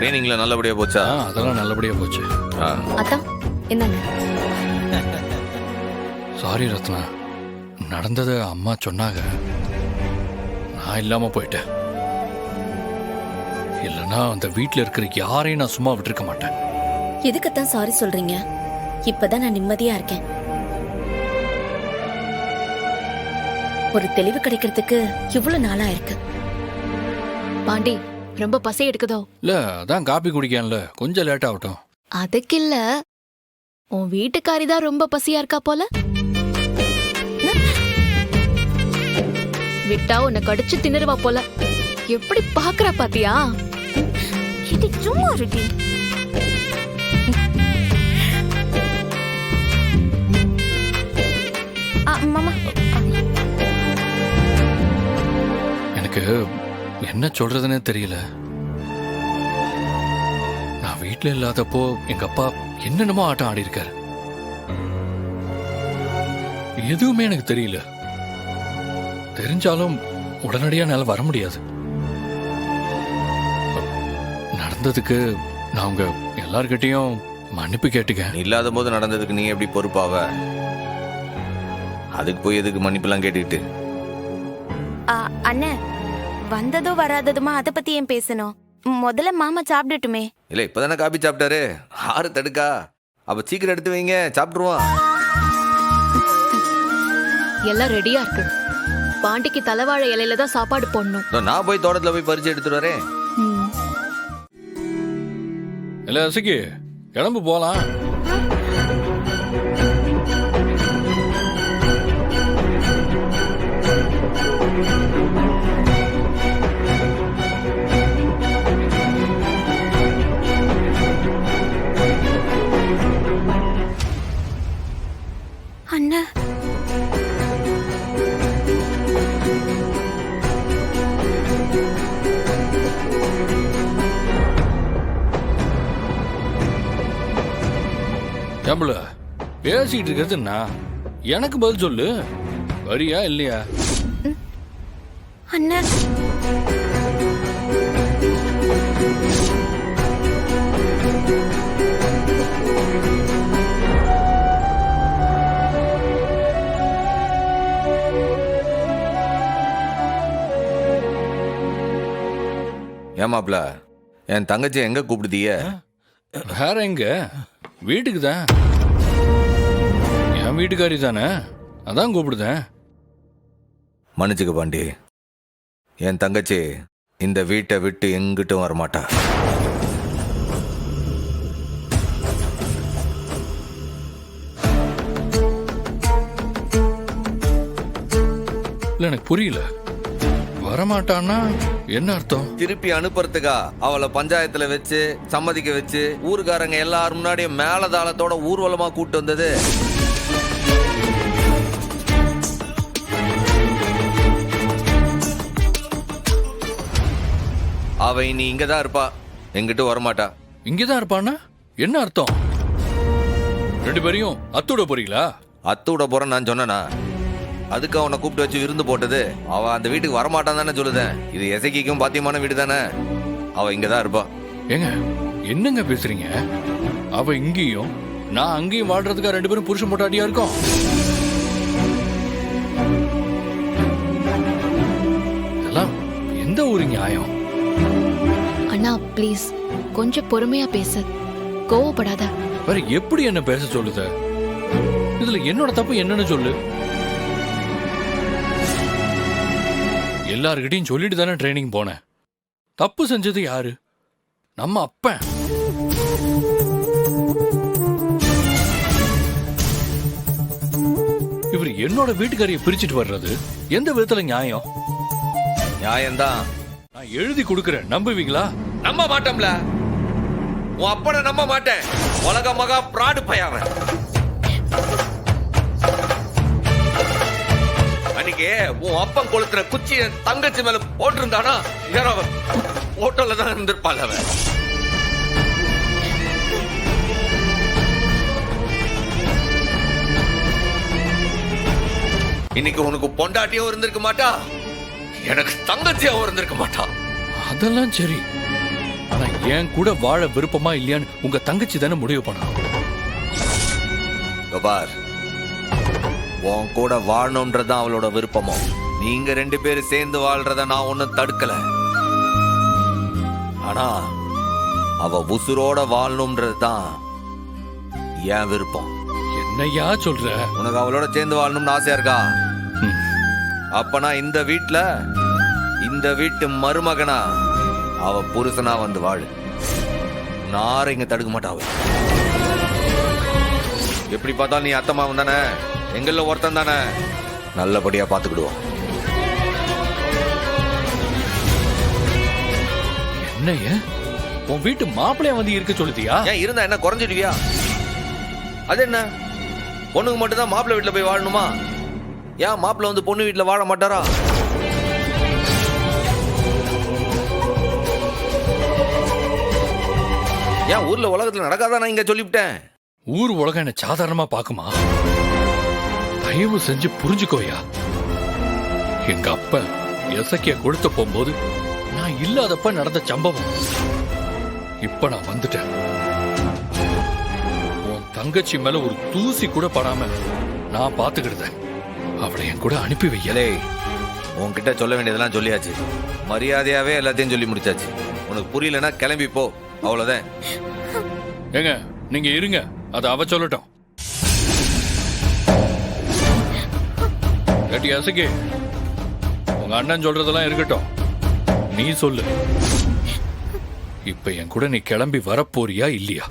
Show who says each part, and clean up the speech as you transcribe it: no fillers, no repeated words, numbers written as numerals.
Speaker 1: ட்ரைனிங்ல நல்லபடியா போச்சா?
Speaker 2: அதெல்லாம் நல்லபடியா போச்சு.
Speaker 3: அதான் என்னங்க?
Speaker 2: சாரி ரத்னா, நடந்ததை அம்மா சொன்னாங்க, நான் இல்லாம போயிட்டேன். இல்லைன்னா அந்த வீட்டில் இருக்கிற யாரையும் நான் சும்மா விட்டுருக்க மாட்டேன்.
Speaker 3: எதுக்குத்தான் சாரி சொல்றீங்க? இப்பதான் நான் நிம்மதியா இருக்கேன். ஒரு தெளிவு கிடைக்கிறதுக்கு இவ்வளவு நாளா இருக்கு.
Speaker 4: பாண்டி, ரொம்ப பசி எடுக்குதோ?
Speaker 2: இல்ல, அதான் காப்பி குடிக்கல, கொஞ்சம் லேட் ஆகட்டும்.
Speaker 4: அதுக்கு இல்ல, உன் வீட்டுக்காரி தான் ரொம்ப பசியா இருக்கா போல. விட்டா உன்னை கடிச்சு தின்னுருவா போல. எப்படி பாக்குறா பாத்தியா?
Speaker 3: இது சும்மா இருடி. மாமா,
Speaker 2: எனக்கு என்ன சொல்றதுன்னே தெரியல. நான் வீட்டில் இல்லாதப்போ எங்க அப்பா என்னென்னமோ ஆட்டம் ஆடி இருக்காரு. எதுவுமே எனக்கு தெரியல. தெரிஞ்சாலும் உடனடியா என்னால வர முடியாது. நடந்ததுக்கு நான் உங்க எல்லார்கிட்டையும் மன்னிப்பு கேட்டுக்க.
Speaker 1: நீ இல்லாத போது நடந்ததுக்கு நீ எப்படி பொறுப்பாவ? அதுக்கு போய் எதுக்கு மன்னிப்பெல்லாம் கேட்டுக்கிட்டு?
Speaker 5: அண்ணே, வந்ததோ வராததுமா அதை பத்தி ஏன் பேசணும்? முதல்ல மாமா சாப்பிடட்டுமே.
Speaker 1: இல்ல, இப்பதானே காபி சாப்பிட்டாரு. 6 தடுக்கா? அப்ப சீக்கிரம் எடுத்து வைங்க, சாப்பிட்டுருவான்.
Speaker 4: எல்லாம் ரெடியா இருக்கு. பாண்டிக்கு தலைவாழை இலையில தான் சாப்பாடு போடணும்.
Speaker 1: நான் போய் தோட்டத்துல போய் பறிச்சு எடுத்துட்டு வரேன்.
Speaker 2: இல்ல அசிக்கு, கிளம்பு போலாம்.
Speaker 5: அண்ணா,
Speaker 2: ஏம்புல பேசிட்டு இருக்கிறது நான், எனக்கு பதில் சொல்லு. வரியா இல்லையா?
Speaker 5: அண்ணா,
Speaker 1: ஏமாப்ல, என் தங்கச்சி எங்க கூப்பிடுதிய?
Speaker 2: வேற எங்க? வீட்டுக்கு தான். என் வீட்டுக்காரி தானே, அதான் கூப்பிடுதேன்.
Speaker 1: மன்னிச்சுக்க பாண்டி, என் தங்கச்சி இந்த வீட்டை விட்டு எங்கிட்டும் வரமாட்டா.
Speaker 2: இல்ல, எனக்கு புரியல. வரமாட்டான்னா என்ன அர்த்தம்?
Speaker 1: திருப்பி அனுப்புறதுக்கா அவளை பஞ்சாயத்துல வச்சு சம்மதிக்க வச்சு ஊருக்காரங்க எல்லாரும் முன்னாடியும் மேலதாளத்தோட ஊர்வலமா கூட்டு வந்தது. அவ இனி இங்கதான் இருப்பா, எங்கிட்ட வரமாட்டா.
Speaker 2: இங்கதான் இருப்பான்னா என்ன அர்த்தம்? 2 பேரையும் அத்தோட போறீங்களா?
Speaker 1: அத்தோட போறேன்னு நான் சொன்னேனா? அதுக்கு அவனை கூப்பிட்டு வச்சு விருந்து போட்டது. அவ அந்த வீட்டுக்கு வரமாட்டான் தானே சொல்லுதேன். இது எசைக்கும் பாத்தியமான வீடு தானே. அவ இங்கதான் இருப்பா.
Speaker 2: ஏங்க, என்னங்க பேசுறீங்க? அவ இங்கேயும் நான் அங்கேயும் வாழ்றதுக்கா 2 பேரும் புருஷன் போட்டாட்டியா இருக்கோம்? இதெல்லாம் எந்த ஒரு நியாயம்?
Speaker 4: அண்ணா ப்ளீஸ், கொஞ்சம் பொறுமையா பேசு, கோவப்படாத.
Speaker 2: வேற எப்படி என்ன பேச சொல்லுத? இதுல என்னோட தப்பு என்னன்னு சொல்லு. எல்லார்கிட்டையும் சொல்லிட்டு தானே ட்ரைனிங் போனேன். தப்பு செஞ்சது யாரு? நம்ம அப்பன். இவர் என்னோட வீட்டுக்காரியை பிரிச்சுட்டு வர்றது எந்த விதத்துல நியாயம்?
Speaker 1: நியாயம்தான்.
Speaker 2: நான் எழுதி கொடுக்கறேன், நம்புவீங்களா?
Speaker 1: நம்ப மாட்டோம்ல. உன் அப்பனை நம்ப மாட்டேன். உலக மகா பிராடு பையன். அன்னைக்கு உன் அப்பன் கொளுத்துற குச்சி என் தங்கச்சி மேல போட்டிருந்தானா போட்டோல தான் இருந்திருப்பாள் அவன். இன்னைக்கு உனக்கு பொண்டாட்டியும் இருந்திருக்க மாட்டா, எனக்கு தங்கச்சியாவும் இருந்திருக்க மாட்டா.
Speaker 2: அதெல்லாம் சரி, ஆனா என் கூட வாழ விருப்பமா இல்லையான்னு உங்க தங்கச்சி தானே முடிவு பண்ணணும்.
Speaker 1: பார், உன் கூட வாழணும்ன்றதுதான் அவளோட விருப்பமோ. நீங்க 2 பேரும் சேர்ந்து வாழ்றத நான் ஒன்னும் தடுக்கல. ஆனா அவ உசுரோட வாழணும்ன்றதுதான் என் விருப்பம்.
Speaker 2: என்னையா சொல்ற?
Speaker 1: உனக்கு அவளோட சேர்ந்து வாழணும்னு ஆசையா இருக்கா?
Speaker 2: ம்.
Speaker 1: அப்ப நான் இந்த வீட்டு மருமகனா அவ புருஷனா வந்து வாழு. நார இங்க தடுக்க மாட்டாவ. எப்படி பார்த்தாலும் நீ அத்தம்மாவன் தானே, எங்கள ஒருத்தன் தானே, நல்லபடியா பாத்துக்கிடுவோம்.
Speaker 2: என்னைய உன் வீட்டு மாப்பிள்ளைய வந்து இருக்க சொல்லுதியா?
Speaker 1: ஏன் இருந்தா என்ன குறைஞ்சிடுவியா? அது என்ன, பொண்ணுக்கு மட்டும் தான் மாப்பிள்ளை வீட்டுல போய் வாழணுமா? ஏன் மாப்பிள்ளை வந்து பொண்ணு வீட்டுல வாழ மாட்டாரா? ஏன் ஊர்ல உலகத்துல நடக்காதா? நான் இங்க சொல்லிவிட்டேன்.
Speaker 2: ஊர் உலகம் என்ன சாதாரணமா பாக்குமா? தயவு செஞ்சு புரிஞ்சுக்கோயா. எங்க அப்ப எசக்கிய கொடுத்த போகும்போது நான் இல்லாதப்ப நடந்த சம்பவம். இப்ப நான் வந்துட்டேன். உன் தங்கச்சி மேல ஒரு தூசி கூட படாம நான் பாத்துக்கிட்டேன். அவளை என் கூட அனுப்பி வையலே.
Speaker 1: உன்கிட்ட சொல்ல வேண்டியதெல்லாம் சொல்லியாச்சு. மரியாதையாவே எல்லாத்தையும் சொல்லி முடிச்சாச்சு. உனக்கு புரியலன்னா கிளம்பி போ, அவ்வளவுதான்.
Speaker 2: ஏங்க நீங்க இருங்க, அத அவ சொல்லட்டும். கேட்டி அசக்கி, உங்க அண்ணன் சொல்றதெல்லாம் இருக்கட்டும், நீ சொல்லு. இப்ப என் கூட நீ கிளம்பி வரப்போறியா இல்லையா?